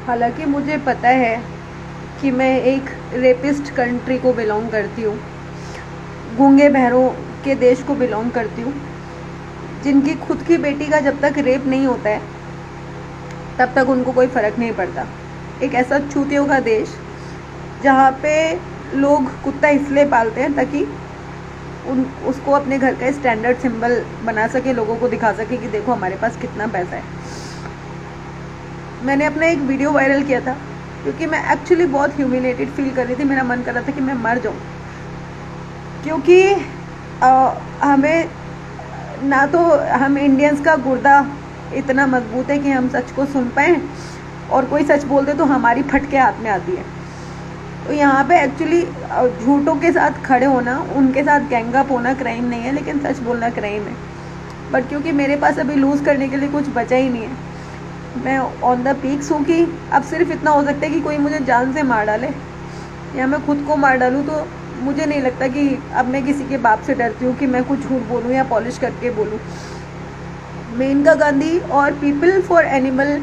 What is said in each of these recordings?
हालांकि मुझे पता है कि मैं एक रेपिस्ट कंट्री को बिलोंग करती हूँ, गूंगे बहरों के देश को बिलोंग करती हूँ, जिनकी खुद की बेटी का जब तक रेप नहीं होता है तब तक उनको कोई फ़र्क नहीं पड़ता। एक ऐसा चूतियों का देश जहाँ पे लोग कुत्ता इसलिए पालते हैं ताकि उसको अपने घर का स्टैंडर्ड सिंबल बना सके, लोगों को दिखा सके कि देखो हमारे पास कितना पैसा है। मैंने अपना एक वीडियो वायरल किया था क्योंकि मैं एक्चुअली बहुत ह्यूमिलेटेड फील कर रही थी। मेरा मन कर रहा था कि मैं मर जाऊँ, क्योंकि हमें ना तो हम इंडियंस का गुर्दा इतना मजबूत है कि हम सच को सुन पाएँ, और कोई सच बोलते तो हमारी फटके हाथ में आती है। तो यहाँ पे एक्चुअली झूठों के साथ खड़े होना, उनके साथ गैंगअप होना क्राइम नहीं है, लेकिन सच बोलना क्राइम है। बट क्योंकि मेरे पास अभी लूज़ करने के लिए कुछ बचा ही नहीं है, मैं ऑन द पीक्स हूँ कि अब सिर्फ इतना हो सकता है कि कोई मुझे जान से मार डाले या मैं खुद को मार डालूँ। तो मुझे नहीं लगता कि अब मैं किसी के बाप से डरती हूँ कि मैं कुछ झूठ बोलूँ या पॉलिश करके बोलूँ। मेनका गांधी और पीपल फॉर एनिमल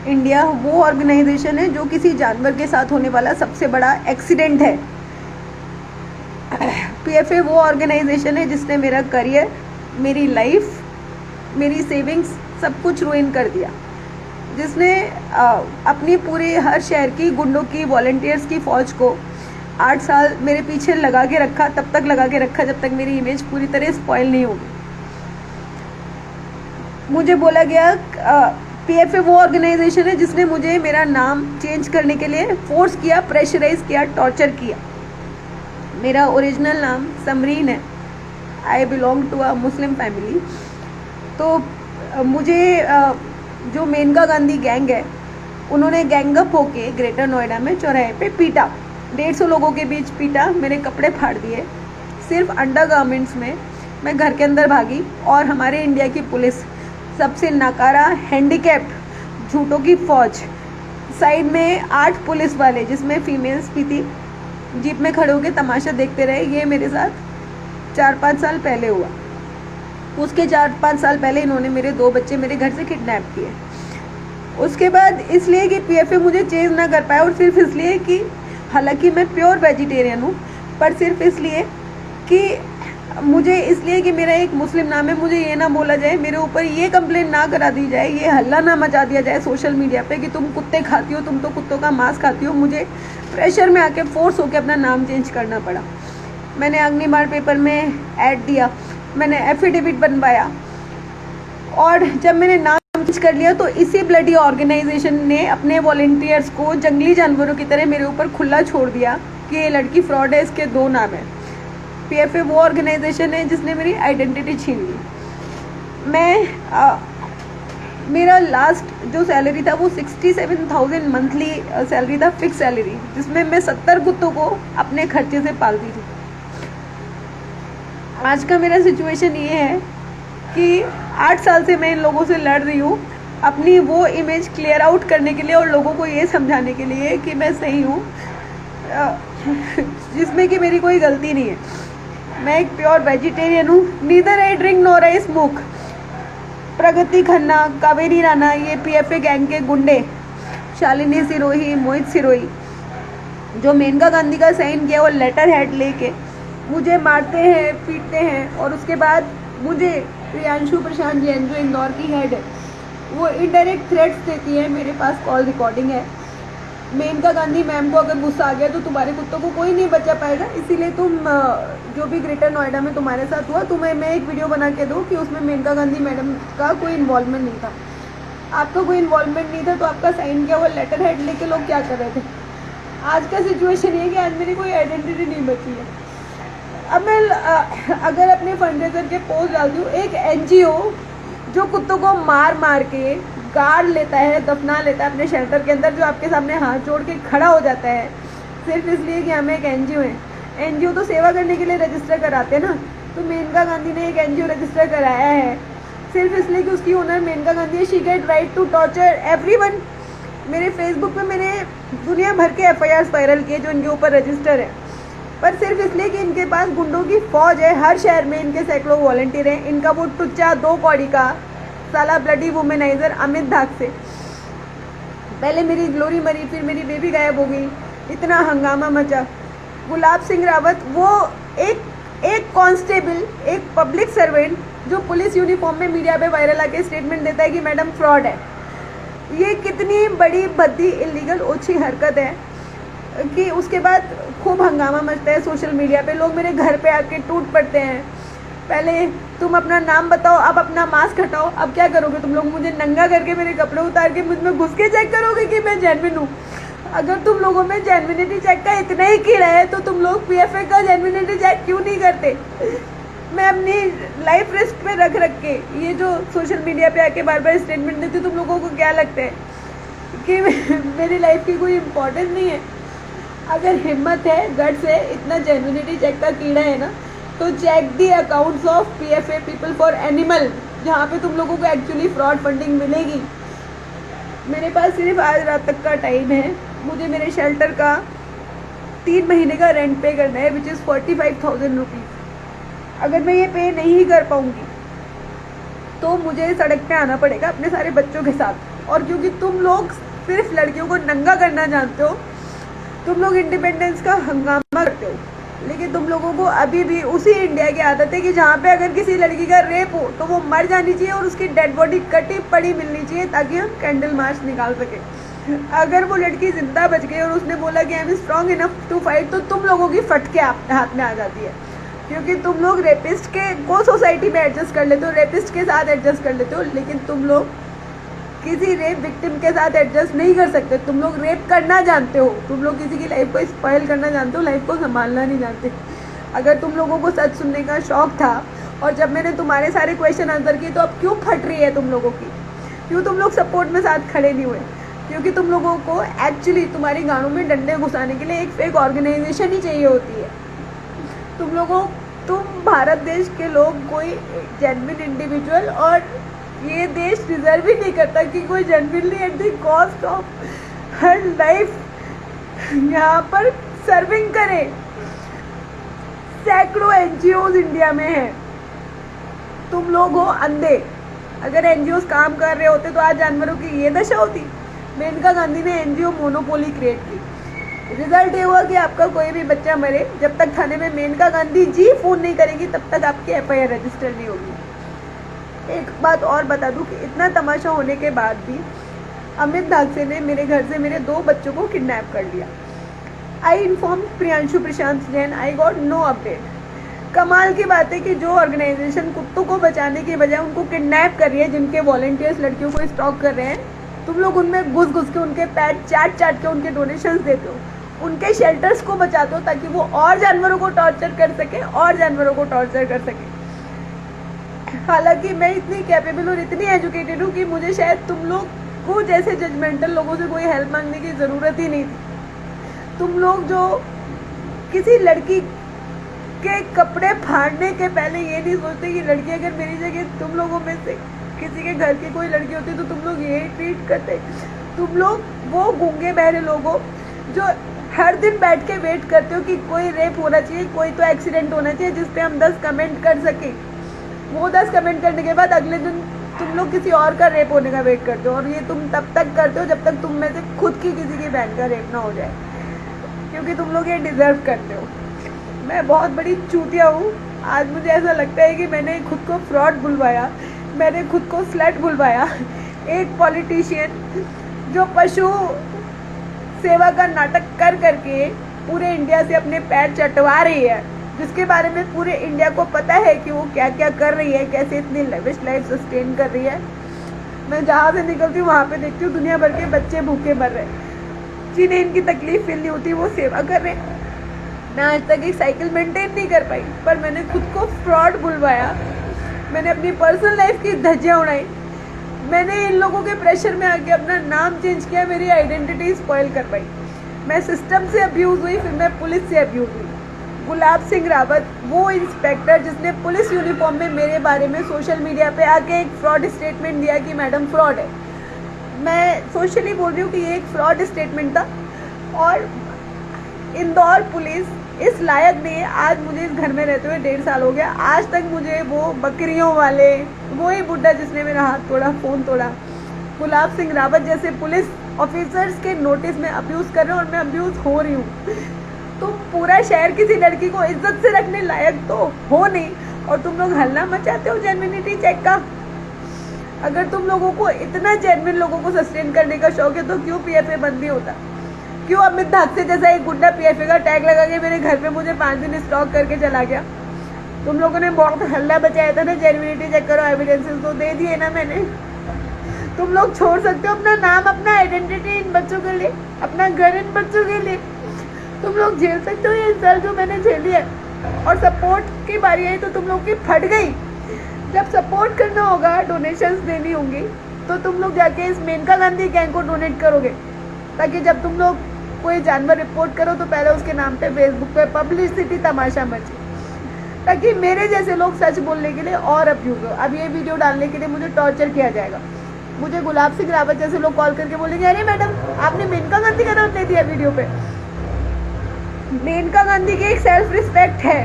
इंडिया वो ऑर्गेनाइजेशन है जो किसी जानवर के साथ होने वाला सबसे बड़ा एक्सीडेंट है। पीएफए वो ऑर्गेनाइजेशन है जिसने मेरा करियर, मेरी लाइफ, मेरी सेविंग्स सब कुछ रुइन कर दिया, जिसने अपनी पूरी हर शहर की गुंडों की, वॉलंटियर्स की फ़ौज को 8 साल मेरे पीछे लगा के रखा, तब तक लगा के रखा जब तक मेरी इमेज पूरी तरह स्पॉइल नहीं होगी। मुझे बोला गया पीएफए वो ऑर्गेनाइजेशन है जिसने मुझे मेरा नाम चेंज करने के लिए फोर्स किया, प्रेशराइज किया, टॉर्चर किया। मेरा ओरिजिनल नाम समरीन है। I belong to a Muslim family. तो मुझे जो मेनका गांधी गैंग है, उन्होंने गैंगअप होके ग्रेटर नोएडा में चौराहे पे पीटा, 150 लोगों के बीच पीटा, मेरे कपड़े फाड़ दिए। सिर्फ अंडर गारमेंट्स में मैं घर के अंदर भागी, और हमारे इंडिया की पुलिस सबसे नाकारा, हैंडीकैप्ड झूठों की फौज, साइड में 8 पुलिस वाले जिसमें फीमेल्स भी थी, जीप में खड़े होकर तमाशा देखते रहे। ये मेरे साथ 4-5 साल पहले हुआ। उसके 4-5 साल पहले इन्होंने मेरे 2 बच्चे मेरे घर से किडनैप किए। उसके बाद इसलिए कि पीएफए मुझे चेंज ना कर पाया, और सिर्फ इसलिए कि हालांकि मैं प्योर वेजिटेरियन हूँ, पर सिर्फ इसलिए कि मुझे, इसलिए कि मेरा एक मुस्लिम नाम है, मुझे ये ना बोला जाए, मेरे ऊपर ये कंप्लेंट ना करा दी जाए, ये हल्ला ना मचा दिया जाए सोशल मीडिया पे कि तुम कुत्ते खाती हो, तुम तो कुत्तों का मांस खाती हो। मुझे प्रेशर में आके फोर्स होके अपना नाम चेंज करना पड़ा। मैंने अग्निबाण पेपर में ऐड दिया, मैंने एफिडेविट बनवाया, और जब मैंने नाम चेंज कर लिया तो इसी ब्लडी ऑर्गेनाइजेशन ने अपने वॉलंटियर्स को जंगली जानवरों की तरह मेरे ऊपर खुला छोड़ दिया कि ये लड़की फ्रॉड है, इसके 2 नाम है। पीएफए वो ऑर्गेनाइजेशन है जिसने मेरी आइडेंटिटी छीन ली। मेरा लास्ट जो सैलरी था वो 67,000 मंथली सैलरी था, फिक्स सैलरी, जिसमें मैं 70 कुत्तों को अपने खर्चे से पालती थी। आज का मेरा सिचुएशन ये है कि 8 साल से मैं इन लोगों से लड़ रही हूँ अपनी वो इमेज क्लियर आउट करने के लिए, और लोगों को ये समझाने के लिए कि मैं सही हूँ, जिसमें कि मेरी कोई गलती नहीं है। मैं एक प्योर वेजिटेरियन हूँ। Neither I drink nor I smoke. Pragati Khanna, Kaveri Rana, ये पीएफए गैंग के गुंडे, शालिनी सिरोही, मोहित सिरोही, जो मेनका गांधी का साइन किया वो लेटर हेड लेके मुझे मारते हैं, पीटते हैं, और उसके बाद मुझे प्रियांशु प्रशांत जैन जो इंदौर की हेड है, वो इनडायरेक्ट थ्रेट्स देती है। मेरे पास कॉल रिकॉर्डिंग है। मेनका गांधी मैम को अगर गुस्सा आ गया तो तुम्हारे कुत्तों को कोई नहीं बचा पाएगा, इसीलिए तुम जो भी ग्रेटर नोएडा में तुम्हारे साथ हुआ, तुम्हें मैं एक वीडियो बना के दूँ कि उसमें मेनका गांधी मैडम का कोई इन्वॉल्वमेंट नहीं था। आपका कोई इन्वॉल्वमेंट नहीं था तो आपका साइन किया हुआ लेटर हेड लेके लोग क्या कर रहे थे। आज का सिचुएशन ये है कि आज मेरी कोई आइडेंटिटी नहीं बची है। अब मैं अगर अपने फंडरेजर के पोस्ट डालती हूँ, एक एनजीओ जो कुत्तों को मार मार के गाड़ लेता है, दफना लेता है अपने शेल्टर के अंदर, जो आपके सामने हाथ जोड़ के खड़ा हो जाता है सिर्फ इसलिए कि हम एक एनजीओ हैं। एनजीओ तो सेवा करने के लिए रजिस्टर कराते हैं ना, तो मेनका गांधी ने एक एनजीओ रजिस्टर कराया है सिर्फ इसलिए कि उसकी ओनर मेनका गांधी है। She get right to torture everyone. मेरे फेसबुक पे मैंने दुनिया भर के एफआईआर वायरल किए जो इनके ऊपर रजिस्टर है, पर सिर्फ इसलिए कि इनके पास गुंडों की फौज है। हर शहर में इनके सैकड़ों वॉलंटियर हैं। इनका वो टुच्चा 2 कौड़ी का साला ब्लडी वुमेनाइजर अमित धाक से पहले मेरी ग्लोरी मरी, फिर मेरी बेबी गायब हो गई, इतना हंगामा मचा। गुलाब सिंह रावत वो एक कांस्टेबल, एक पब्लिक सर्वेंट जो पुलिस यूनिफॉर्म में मीडिया पे वायरल आके स्टेटमेंट देता है कि मैडम फ्रॉड है। ये कितनी बड़ी भद्दी इलीगल ओछी हरकत है कि उसके बाद खूब हंगामा मचता है सोशल मीडिया पे। लोग मेरे घर पे आके टूट पड़ते हैं, पहले तुम अपना नाम बताओ, अब अपना मास्क हटाओ। अब क्या करोगे तुम लोग? मुझे नंगा करके, मेरे कपड़े उतार के मुझ में घुस के चेक करोगे कि मैं जेन्युइन हूँ? अगर तुम लोगों में जेन्युइनिटी चेक का इतना ही कीड़ा है तो तुम लोग पीएफए का जेन्युइनिटी चेक क्यों नहीं करते? मैं अपनी लाइफ रिस्क पे रख के ये जो सोशल मीडिया पे आके बार बार स्टेटमेंट देती हूँ, तुम लोगों को क्या लगता है कि मेरी लाइफ की कोई इम्पोर्टेंस नहीं है? अगर हिम्मत है, गट्स है, इतना जेन्युइनिटी चेक का कीड़ा है ना, तो check the accounts of PFA people for animal, जहाँ पे तुम लोगों को एक्चुअली फ्रॉड फंडिंग मिलेगी। मेरे पास सिर्फ आज रात तक का टाइम है। मुझे मेरे शेल्टर का 3 महीने का रेंट पे करना है, विच इज़ 45,000 रुपीज़। अगर मैं ये पे नहीं कर पाऊँगी तो मुझे सड़क पे आना पड़ेगा अपने सारे बच्चों के साथ। और क्योंकि तुम लोग सिर्फ लड़कियों को नंगा करना जानते हो, तुम लोग इंडिपेंडेंस का हंगामा करते हो, लेकिन तुम लोगों को अभी भी उसी इंडिया की आदत है कि जहाँ पे अगर किसी लड़की का रेप हो तो वो मर जानी चाहिए और उसकी डेड बॉडी कटी पड़ी मिलनी चाहिए ताकि हम कैंडल मार्च निकाल सके। अगर वो लड़की जिंदा बच गई और उसने बोला कि I am strong enough to fight, तो तुम लोगों की फटके आपके हाथ में आ जाती है, क्योंकि तुम लोग रेपिस्ट को सोसाइटी में एडजस्ट कर लेते हो, रेपिस्ट के साथ एडजस्ट कर लेते हो, लेकिन तुम लोग किसी रेप विक्टिम के साथ एडजस्ट नहीं कर सकते। तुम लोग रेप करना जानते हो, तुम लोग किसी की लाइफ को स्पॉइल करना जानते हो, लाइफ को संभालना नहीं जानते। अगर तुम लोगों को सच सुनने का शौक था और जब मैंने तुम्हारे सारे क्वेश्चन आंसर किए, तो अब क्यों फट रही है तुम लोगों की? क्यों तुम लोग सपोर्ट में साथ खड़े नहीं हुए? क्योंकि तुम लोगों को एक्चुअली तुम्हारी गानों में डंडे घुसाने के लिए एक फेक ऑर्गेनाइजेशन ही चाहिए होती है। तुम भारत देश के लोग कोई जेन्युइन इंडिविजुअल, और ये देश डिजर्व ही नहीं करता कि कोई genuinely at the cost of her life यहाँ पर सर्विंग करे। सैकड़ों एनजीओज इंडिया में है, तुम लोग हो अंधे। अगर एनजीओज काम कर रहे होते तो आज जानवरों की ये दशा होती। मेनका गांधी ने एनजीओ मोनोपोली क्रिएट की, रिजल्ट ये हुआ कि आपका कोई भी बच्चा मरे, जब तक थाने में मेनका गांधी जी फोन नहीं करेगी तब तक आपकी एफआईआर रजिस्टर नहीं होगी। एक बात और बता दूं कि इतना तमाशा होने के बाद भी अमित धाकसे ने मेरे घर से मेरे 2 बच्चों को किडनैप कर लिया। I inform Priyanshu Prashant Jain, I got no update. कमाल की बात है कि जो ऑर्गेनाइजेशन कुत्तों को बचाने के बजाय उनको किडनैप कर रही है, जिनके वॉलंटियर्स लड़कियों को स्टॉक कर रहे हैं, तुम लोग उनमें घुस घुस के उनके पैर चाट चाट के उनके डोनेशंस देते हो, उनके शेल्टर्स को बचाते हो ताकि वो और जानवरों को टॉर्चर कर सके, और जानवरों को टॉर्चर कर सके। हालांकि मैं इतनी कैपेबल और इतनी एजुकेटेड हूँ कि मुझे शायद तुम लोग को जैसे जजमेंटल लोगों से कोई हेल्प मांगने की ज़रूरत ही नहीं थी। तुम लोग जो किसी लड़की के कपड़े फाड़ने के पहले ये नहीं सोचते कि लड़की अगर मेरी जगह तुम लोगों में से किसी के घर की कोई लड़की होती तो तुम लोग ये ट्रीट करते। तुम लोग वो गूंगे बहरे लोग हो जो हर दिन बैठ के वेट करते हो कि कोई रेप होना चाहिए, कोई तो एक्सीडेंट होना चाहिए जिस पे हम 10 कमेंट कर सके। वो 10 कमेंट करने के बाद अगले दिन तुम लोग किसी और का रेप होने का वेट करते हो, और ये तुम तब तक करते हो जब तक तुम में से खुद की किसी की बहन का रेप ना हो जाए, क्योंकि तुम लोग ये डिजर्व करते हो। मैं बहुत बड़ी चूतिया हूँ। आज मुझे ऐसा लगता है कि मैंने खुद को फ्रॉड बुलवाया, मैंने खुद को स्लट बुलवाया। एक पॉलिटिशियन जो पशु सेवा का नाटक कर करके पूरे इंडिया से अपने पैर चटवा रही है, जिसके बारे में पूरे इंडिया को पता है कि वो क्या क्या कर रही है, कैसे इतनी लेविश लाइफ सस्टेन कर रही है। मैं जहाँ से निकलती हूँ वहाँ पे देखती हूँ दुनिया भर के बच्चे भूखे मर रहे हैं, जिन्हें इनकी तकलीफ फील नहीं होती, वो सेवा कर रहे हैं। मैं आज तक एक साइकिल मेंटेन नहीं कर पाई, पर मैंने खुद को फ्रॉड बुलवाया। मैंने अपनी पर्सनल लाइफ की धज्जियाँ उड़ाई। मैंने इन लोगों के प्रेशर में आके अपना नाम चेंज किया, मेरी आइडेंटिटी स्पॉइल कर पाई। मैं सिस्टम से अब्यूज़ हुई, फिर मैं पुलिस से अब्यूज़ हुई। गुलाब सिंह रावत वो इंस्पेक्टर जिसने पुलिस यूनिफॉर्म में मेरे बारे में सोशल मीडिया पे आके एक फ्रॉड स्टेटमेंट दिया कि मैडम फ्रॉड है। मैं सोशली बोल रही हूँ कि ये एक फ्रॉड स्टेटमेंट था, और इंदौर पुलिस इस लायक नहीं है। आज मुझे इस घर में रहते हुए 1.5 साल हो गया, आज तक मुझे वो बकरियों वाले, वही बुड्ढा जिसने मेरा हाथ तोड़ा, फ़ोन तोड़ा, गुलाब सिंह रावत जैसे पुलिस ऑफिसर्स के नोटिस में अब्यूज़ कर रहे हो और मैं अब्यूज़ हो रही हूँ। तुम पूरा शहर किसी लड़की को इज्जत से रखने लायक तो हो नहीं, और तुम लोग हल्ला मचाते हो जेन्युइनिटी चेक का। अगर तुम लोगों को इतना जेन्युइन लोगों को सस्टेन करने का शौक है तो क्यों पीएफए बंद नहीं होता? क्यों अमित धाकसे जैसा एक गुंडा पीएफए का टैग लगा के मेरे घर पे मुझे 5 दिन स्टॉक करके चला गया? तुम लोगों ने बहुत हल्ला बचाया था ना, जेन्युइनिटी चेक करो, एविडेंसेस तो दे दिए ना मैंने। तुम लोग छोड़ सकते हो अपना नाम, अपना आइडेंटिटी इन बच्चों के लिए, अपना घर इन बच्चों के लिए। तुम लोग झेल सकते हो ये इंसल्ट जो मैंने झेली है। और सपोर्ट की बारी आई तो तुम लोग की फट गई। जब सपोर्ट करना होगा, डोनेशंस देनी होंगी, तो तुम लोग जाके इस मेनका गांधी गैंग को डोनेट करोगे, ताकि जब तुम लोग कोई जानवर रिपोर्ट करो तो पहले उसके नाम पे फेसबुक पे पब्लिसिटी तमाशा मचे, ताकि मेरे जैसे लोग सच बोलने के लिए और अब्यूज हो। अब ये वीडियो डालने के लिए मुझे टॉर्चर किया जाएगा। मुझे गुलाब सिंह रावत जैसे लोग कॉल करके बोलेंगे, अरे मैडम आपने मेनका गांधी का नाम दे दिया वीडियो पे। मेनका गांधी की एक सेल्फ रिस्पेक्ट है।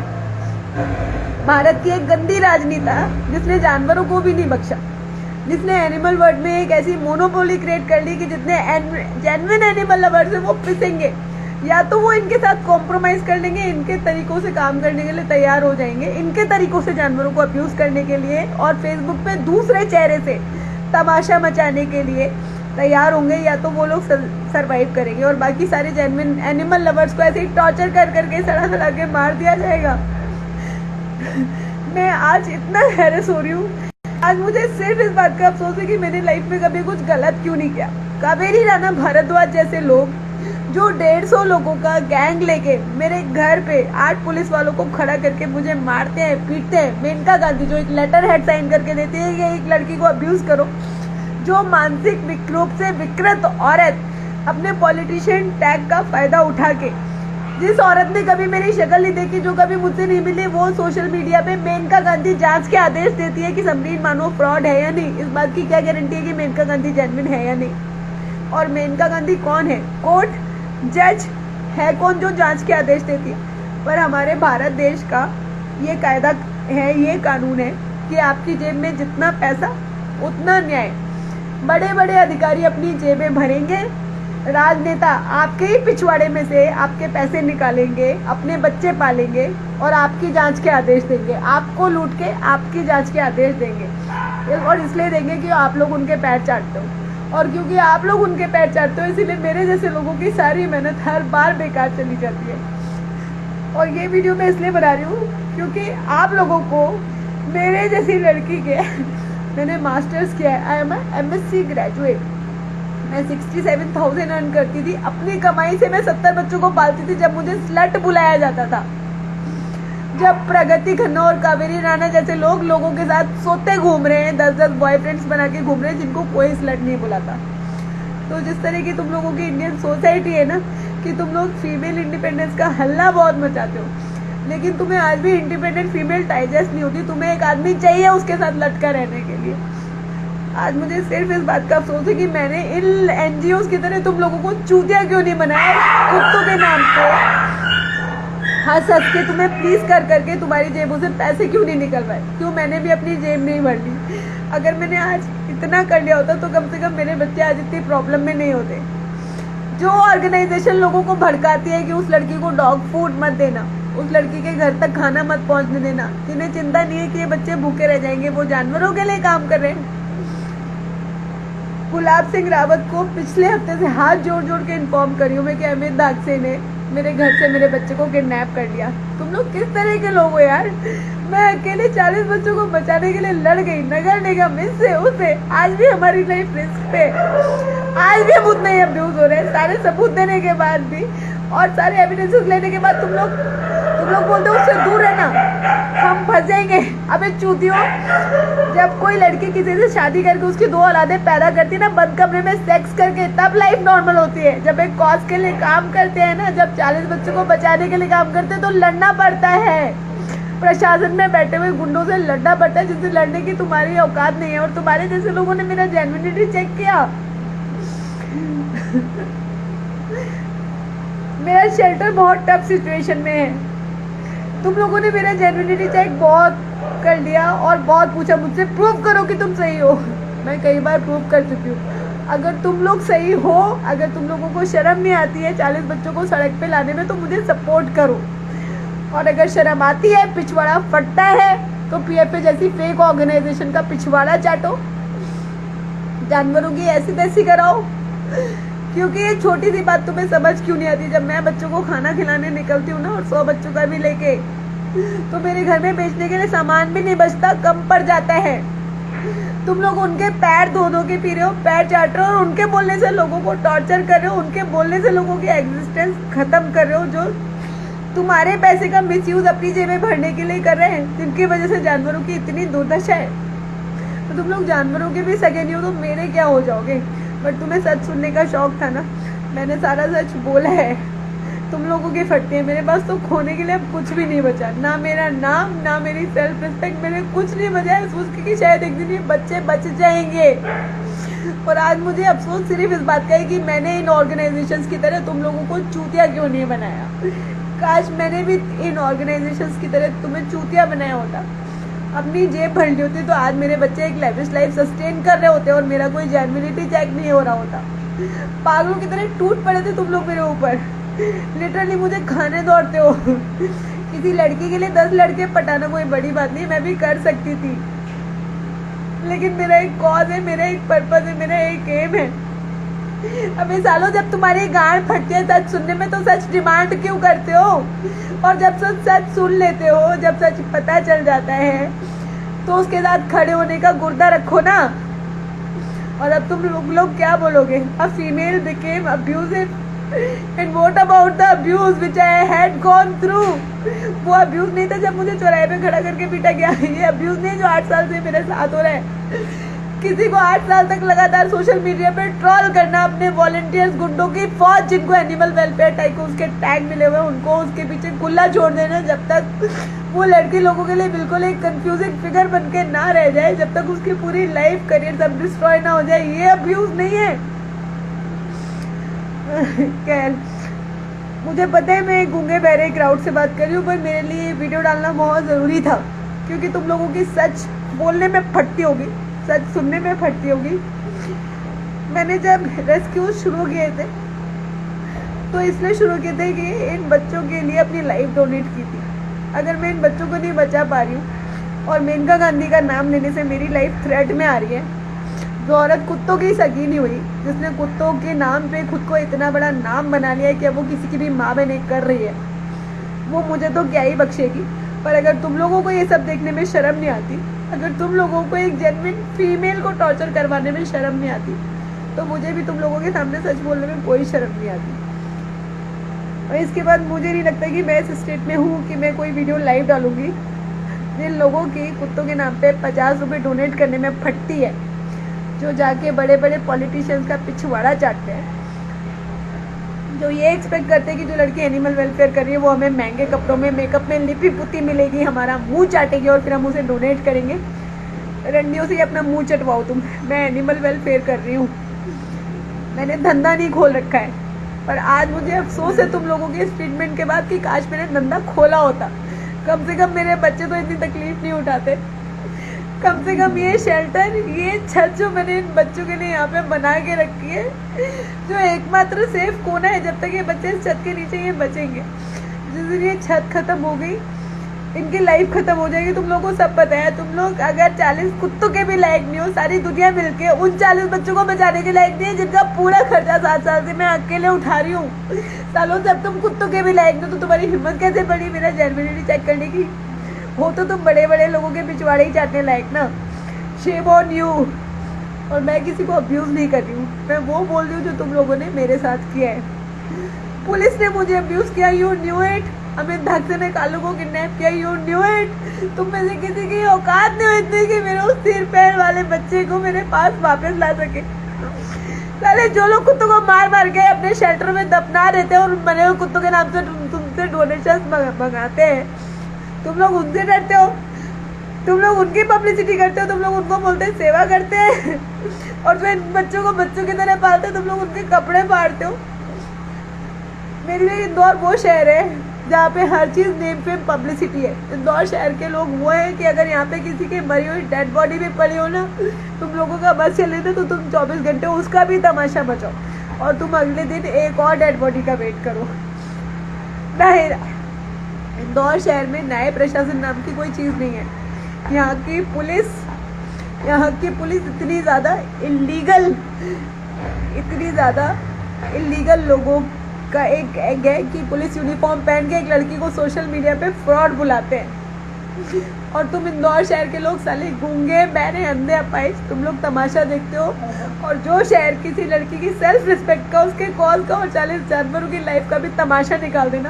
भारत की एक गंदी राजनीता जिसने जानवरों को भी नहीं बख्शा, जिसने एनिमल वर्ल्ड में एक ऐसी मोनोपोली क्रिएट कर ली कि जितने जेन्युइन एनिमल लवर्स हैं वो पिसेंगे, या तो वो इनके साथ कॉम्प्रोमाइज कर लेंगे, इनके तरीकों से काम करने के लिए तैयार हो जाएंगे, इनके तरीकों से जानवरों को अब्यूज करने के लिए और फेसबुक पे दूसरे चेहरे से तमाशा मचाने के लिए तैयार होंगे, या तो वो लोग सरवाइव करेंगे और बाकी सारे जेन्युइन एनिमल लवर्स को ऐसे ही टॉर्चर कर करके सड़ा सड़ा के मार दिया जाएगा। मैं आज इतना हैरेस हो रही हूँ। आज मुझे सिर्फ इस बात का अफसोस है कि मैंने लाइफ में कभी कुछ गलत क्यों नहीं किया। कावेरी राणा भारद्वाज जैसे लोग जो 150 लोगों का गैंग लेके मेरे घर पे 8 पुलिस वालों को खड़ा करके मुझे मारते हैं, पीटते हैं। मेनका गांधी जो एक लेटर हेड साइन करके देती है कि एक लड़की को अब्यूज करो, जो मानसिक रूप से विकृत औरत अपने पॉलिटिशियन टैग का फायदा उठा के, जिस औरत ने कभी मेरी शक्ल नहीं देखी, जो कभी मुझसे नहीं मिली, वो सोशल मीडिया पे मेनका गांधी जांच के आदेश देती है कि समरीन मानो फ्रॉड है या नहीं। इस बात की क्या गारंटी है कि मेनका गांधी जेन्युइन है या नहीं? और मेनका गांधी कौन है? कोर्ट जज है कौन जो जांच के आदेश देती है? पर हमारे भारत देश का ये कायदा है, ये कानून है कि आपकी जेब में जितना पैसा उतना न्याय। बड़े बड़े अधिकारी अपनी जेबें भरेंगे, राजनेता आपके ही पिछवाड़े में से आपके पैसे निकालेंगे, अपने बच्चे पालेंगे और आपकी जांच के आदेश देंगे, आपको लूट के आपकी जांच के आदेश देंगे। और इसलिए देंगे कि आप लोग उनके पैर चाटते हो, और क्योंकि आप लोग उनके पैर चाटते हो इसीलिए मेरे जैसे लोगों की सारी मेहनत हर बार बेकार चली जाती है। और ये वीडियो मैं इसलिए बना रही हूँ क्योंकि आप लोगों को मेरे जैसी लड़की के मैंने मास्टर्स किया है, आई एम MSc ग्रेजुएट। मैं 67,000 अर्न करती थी अपनी कमाई से। मैं 70 बच्चों को पालती थी जब मुझे स्लट बुलाया जाता था। जब प्रगति खन्ना और कावेरी राणा जैसे लोग लोगों के साथ सोते घूम रहे हैं, 10-10 बॉयफ्रेंड्स बना के घूम रहे हैं जिनको कोई स्लट नहीं बुलाता। तो जिस तरह की तुम लोगों की इंडियन सोसाइटी है ना, कि तुम लोग फीमेल इंडिपेंडेंस का हल्ला बहुत मचाते हो, लेकिन तुम्हें आज भी इंडिपेंडेंट फीमेल डाइजेस्ट नहीं होती। तुम्हें एक आदमी चाहिए उसके साथ लटका रहने के लिए। आज मुझे सिर्फ इस बात का अफसोस है कि मैंने इन NGOs की तरह तुम लोगों को चूतिया क्यों नहीं बनाया, कुत्तों के नाम पे हंस हंस के तुम्हें प्लीज कर करके तुम्हारी जेबों से पैसे क्यों नहीं निकलवाए। क्यों मैंने भी अपनी जेब नहीं भर ली। अगर मैंने आज इतना कर लिया होता तो कम से कम मेरे बच्चे आज इतनी प्रॉब्लम में नहीं होते। जो ऑर्गेनाइजेशन लोगों को भड़काती है कि उस लड़की को डॉग फूड मत देना, उस लड़की के घर तक खाना मत पहुंचने देना, जिन्हें चिंता नहीं है कि ये बच्चे भूखे रह जाएंगे, वो जानवरों के लिए काम कर रहे हैं। गुलाब सिंह रावत को पिछले हफ्ते से हाथ जोड़ जोड़ के इन्फॉर्म करी हूँ मैं कि अमित धाकसे ने मेरे घर से मेरे बच्चे को किडनैप कर लिया। तुम लोग किस तरह के लोग हो यार। मैं अकेले 40 बच्चों को बचाने के लिए लड़ गई, नगर निगम इससे उससे, आज भी हमारी लाइफ रिस्क पे, आज भी हम उतने ही अब्यूज हो रहे हैं। सारे सबूत देने के बाद भी और सारे एविडेंसेस लेने के बाद तुम लोग बोलते हो उससे दूर रहना, हम फंस जाएंगे। अबे चूतियों, जब कोई लड़की किसी से शादी करके उसकी 2 औलादें पैदा करती है ना, बंद कमरे में सेक्स करके, तब लाइफ नॉर्मल होती है। जब एक कॉज के लिए काम करते हैं ना, जब 40 बच्चों को बचाने के लिए काम करते हैं तो लड़ना पड़ता है। प्रशासन में बैठे हुए गुंडों से लड़ना पड़ता है जिससे लड़ने की तुम्हारी औकात नहीं है। और तुम्हारे जैसे लोगों ने मेरा जेन्युइनिटी चेक किया। मेरा शेल्टर बहुत टफ सिचुएशन में है। तुम लोगों ने मेरा जेन्युइनिटी चेक बहुत कर लिया और बहुत पूछा मुझसे, प्रूव करो कि तुम सही हो। मैं कई बार प्रूव कर चुकी हूँ। अगर तुम लोग सही हो, अगर तुम लोगों को शर्म नहीं आती है 40 बच्चों को सड़क पे लाने में, तो मुझे सपोर्ट करो। और अगर शर्म आती है, पिछवाड़ा फटता है, तो पीएफए जैसी फेक ऑर्गेनाइजेशन का पिछवाड़ा चाटो, जानवरों की ऐसी तैसी कराओ। क्योंकि ये छोटी सी बात तुम्हें समझ क्यों नहीं आती? जब मैं बच्चों को खाना खिलाने निकलती हूँ ना, और 100 बच्चों का भी लेके, तो मेरे घर में बेचने के लिए सामान भी नहीं बचता, कम पड़ जाता है। तुम लोग उनके पैर धो धो के पी रहे हो, पैर चाट रहे हो, और उनके बोलने से लोगों को टॉर्चर कर रहे हो, उनके बोलने से लोगों की एग्जिस्टेंस खत्म कर रहे हो, जो तुम्हारे पैसे का मिसयूज अपनी जेबें भरने के लिए कर रहे हैं, जिनकी वजह से जानवरों की इतनी दुर्दशा है। तो तुम लोग जानवरों के भी सगे नहीं हो, तो मेरे क्या हो जाओगे? बट तुम्हें सच सुनने का शौक था ना, मैंने सारा सच बोला है। तुम लोगों की फटती है, मेरे पास तो खोने के लिए अब कुछ भी नहीं बचा, ना मेरा नाम, ना मेरी सेल्फ रिस्पेक्ट, मेरे कुछ नहीं बचा है। सोच के कि शायद एक दिन ये बच्चे बच जाएंगे। और आज मुझे अफसोस सिर्फ इस बात का है कि मैंने इन ऑर्गेनाइजेशंस की तरह तुम लोगों को चूतिया क्यों नहीं बनाया। काश मैंने भी इन ऑर्गेनाइजेशंस की तरह तुम्हें चूतिया बनाया होता, अपनी जेब भर ली होती, तो आज मेरे बच्चे एक लेविश लाइफ सस्टेन कर रहे होते और मेरा कोई जेन्युइनिटी चेक नहीं हो रहा होता। पागलों की तरह टूट पड़े थे तुम लोग मेरे ऊपर, लिटरली मुझे खाने दौड़ते हो। किसी लड़की के लिए 10 लड़के पटाना कोई बड़ी बात नहीं, मैं भी कर सकती थी, लेकिन मेरा एक कॉज है, मेरा एक पर्पज है, मेरा एक एम है। अबे सालों, जब तुम्हारी गांड फटती है सच सुनने में, तो सच डिमांड क्यों करते हो? और जब सच सुन लेते हो, जब सच पता चल जाता है, तो उसके साथ खड़े होने का गुर्दा रखो ना। और अब तुम लोग क्या बोलोगे? A female became abusive, and what about the abuse which I had gone through? वो अब्यूज नहीं था जब मुझे चौराहे पे खड़ा करके पीटा गया, ये अब्यूज नहीं जो 8 साल से मेरे साथ हो रहा है। किसी को 8 साल तक लगातार सोशल मीडिया पे ट्रोल करना, अपने वॉलंटियर्स गुंडों की फौज जिनको एनिमल वेलफेयर टाइकून्स के टैग मिले हुए, उनको उसके पीछे खुला छोड़ देना, जब तक वो लड़की लोगों के लिए बिल्कुल एक कंफ्यूजिंग फिगर बन के ना रह जाए, जब तक उसकी पूरी लाइफ करियर सब डिस्ट्रॉय ना हो जाए, ये अब्यूज नहीं है। खैर, मुझे पता है मैं गूंगे बहरे क्राउड से बात कर रही हूँ, पर मेरे लिए वीडियो डालना बहुत ज़रूरी था, क्योंकि तुम लोगों की सच बोलने में फटती होगी, सच सुनने में फटती होगी। मैंने जब रेस्क्यू शुरू किए थे, तो इसलिए शुरू किए थे कि इन बच्चों के लिए अपनी लाइफ डोनेट की थी। अगर मैं इन बच्चों को नहीं बचा पा रही हूँ, और मेनका गांधी का नाम लेने से मेरी लाइफ थ्रेट में आ रही है, जो औरत कुत्तों की सगी नहीं हुई, जिसने कुत्तों के नाम पे खुद को इतना बड़ा नाम बना लिया है कि अब वो किसी की भी माँ बहने कर रही है, वो मुझे तो क्या ही बख्शेगी। पर अगर तुम लोगों को ये सब देखने में शर्म नहीं आती, अगर तुम लोगों को एक जेन्युइन फीमेल को टॉर्चर करवाने में शर्म नहीं आती, तो मुझे भी तुम लोगों के सामने सच बोलने में कोई शर्म नहीं आती। और इसके बाद मुझे नहीं लगता कि मैं इस स्टेट में हूँ कि मैं कोई वीडियो लाइव डालूंगी। जिन लोगों की कुत्तों के नाम पे 50 रुपये डोनेट करने में फटती है, जो जाके बड़े बड़े पॉलिटिशियंस का पिछवाड़ा चाटते हैं, जो ये एक्सपेक्ट करते हैं कि जो लड़की एनिमल वेलफेयर कर रही है वो हमें महंगे कपड़ों में, मेकअप में लिपी पुती मिलेगी, हमारा मुंह चाटेगी और फिर हम उसे डोनेट करेंगे। रंडियों से अपना मुंह चटवाओ तुम, मैं एनिमल वेलफेयर कर रही हूँ, मैंने धंधा नहीं खोल रखा है। पर आज मुझे अफसोस है तुम लोगों के इस ट्रीटमेंट के बाद कि काश मैंने धंधा खोला होता, कम से कम मेरे बच्चे तो इतनी तकलीफ नहीं उठाते। कम से कम ये शेल्टर, ये छत जो मैंने इन बच्चों के लिए यहाँ पे बना के रखी है, जो एकमात्र सेफ कोना है, जब तक ये बच्चे इस छत के नीचे ये बचेंगे। जिस दिन ये छत खत्म हो गई, इनकी लाइफ खत्म हो जाएगी। तुम लोगों को सब पता है, तुम लोग अगर 40 कुत्तों के भी लायक नहीं हो, सारी दुनिया मिलके उन 40 बच्चों को बचाने के लायक नहीं है, जिनका पूरा खर्चा 7 साल से मैं अकेले उठा रही हूँ। सालों जब तुम कुत्तों के भी लायक नहीं हो, तो तुम्हारी हिम्मत कैसे बढ़ी मेरा जेन्युइनिटी चेक करने की? हो तो तुम बड़े बड़े लोगों के पिछवाड़े ही चाटने लायक ना। Shame on you. और मैं किसी को अब्यूज नहीं कर रही हूँ, मैं वो बोल रही हूँ जो तुम लोगों ने मेरे साथ किया है। पुलिस ने मुझे अब्यूज किया, यू न्यू इट। अमित धाकसे ने कालू को किडनैप किया, यू न्यू इट। तुम में से किसी की औकात नहीं होती कि मेरे उस सिर पैर वाले बच्चे को मेरे पास वापस ला सके। साले जो लोग कुत्तों को मार मार के अपने शेल्टर में दफना देते हैं और मरे हुए कुत्तों के नाम से तुमसे डोनेशन मंगाते हैं, तुम लोग उनसे डरते हो, तुम लोग उनकी पब्लिसिटी करते हो, तुम लोग उनको बोलते हैं सेवा करते हैं, और जो इन बच्चों को बच्चों की तरह पालते हो, तुम लोग उनके कपड़े फाड़ते हो। मेरे लिए इंदौर वो शहर है जहाँ पे हर चीज़ नेम फेम पब्लिसिटी है। इंदौर शहर के लोग वो हैं कि अगर यहाँ पे किसी की मरी हुई डेड बॉडी भी पड़ी हो ना, तुम लोगों का बस चले ना, तो तुम 24 घंटे उसका भी तमाशा बचाओ और तुम अगले दिन एक और डेड बॉडी का वेट करो। इंदौर शहर में न्याय प्रशासन नाम की कोई चीज़ नहीं है। यहाँ की पुलिस इतनी ज़्यादा इलीगल लोगों का एक एग है कि पुलिस यूनिफॉर्म पहन के एक लड़की को सोशल मीडिया पे फ्रॉड बुलाते हैं, और तुम इंदौर शहर के लोग साले गूंगे बहरे अंधे अपाइज, तुम लोग तमाशा देखते हो। और जो शहर किसी लड़की की सेल्फ रिस्पेक्ट का, उसके कॉल का और 40 जानवरों की लाइफ का भी तमाशा निकाल देना,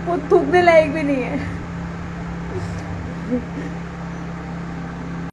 वो थूकने लायक भी नहीं है।